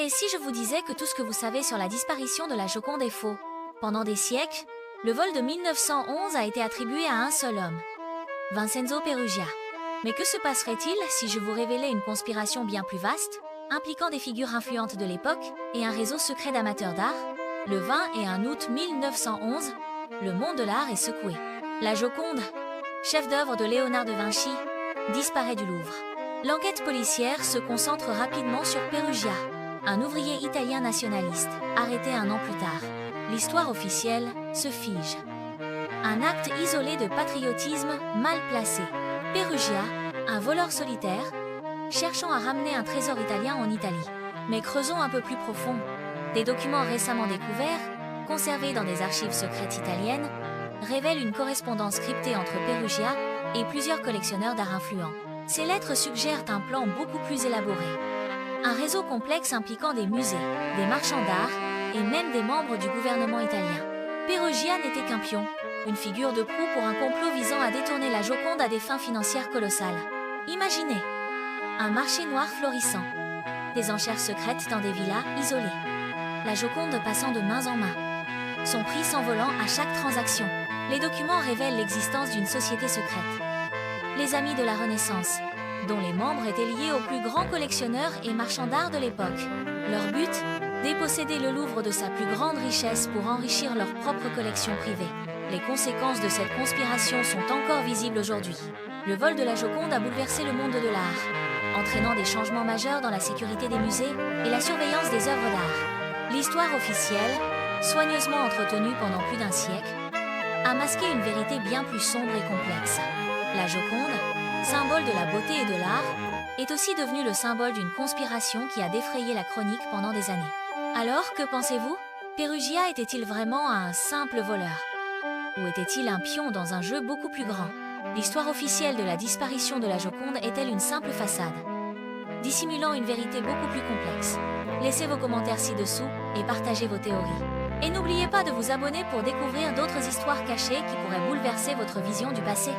Et si je vous disais que tout ce que vous savez sur la disparition de la Joconde est faux? Pendant des siècles, le vol de 1911 a été attribué à un seul homme, Vincenzo Peruggia. Mais que se passerait-il si je vous révélais une conspiration bien plus vaste, impliquant des figures influentes de l'époque et un réseau secret d'amateurs d'art? Le 21 août 1911, le monde de l'art est secoué. La Joconde, chef d'œuvre de Léonard de Vinci, disparaît du Louvre. L'enquête policière se concentre rapidement sur Peruggia, un ouvrier italien nationaliste, arrêté un an plus tard. L'histoire officielle se fige. Un acte isolé de patriotisme mal placé. Peruggia, un voleur solitaire, cherchant à ramener un trésor italien en Italie. Mais creusons un peu plus profond. Des documents récemment découverts, conservés dans des archives secrètes italiennes, révèlent une correspondance cryptée entre Peruggia et plusieurs collectionneurs d'art influents. Ces lettres suggèrent un plan beaucoup plus élaboré. Un réseau complexe impliquant des musées, des marchands d'art et même des membres du gouvernement italien. Peruggia n'était qu'un pion, une figure de proue pour un complot visant à détourner la Joconde à des fins financières colossales. Imaginez un marché noir florissant, des enchères secrètes dans des villas isolées, la Joconde passant de main en main, son prix s'envolant à chaque transaction. Les documents révèlent l'existence d'une société secrète, les Amis de la Renaissance, dont les membres étaient liés aux plus grands collectionneurs et marchands d'art de l'époque. Leur but, déposséder le Louvre de sa plus grande richesse pour enrichir leur propre collection privée. Les conséquences de cette conspiration sont encore visibles aujourd'hui. Le vol de la Joconde a bouleversé le monde de l'art, entraînant des changements majeurs dans la sécurité des musées et la surveillance des œuvres d'art. L'histoire officielle, soigneusement entretenue pendant plus d'un siècle, a masqué une vérité bien plus sombre et complexe. La Joconde, symbole de la beauté et de l'art, est aussi devenue le symbole d'une conspiration qui a défrayé la chronique pendant des années. Alors, que pensez-vous? Peruggia était-il vraiment un simple voleur? Ou était-il un pion dans un jeu beaucoup plus grand? L'histoire officielle de la disparition de la Joconde est-elle une simple façade, dissimulant une vérité beaucoup plus complexe? Laissez vos commentaires ci-dessous et partagez vos théories. Et n'oubliez pas de vous abonner pour découvrir d'autres histoires cachées qui pourraient bouleverser votre vision du passé.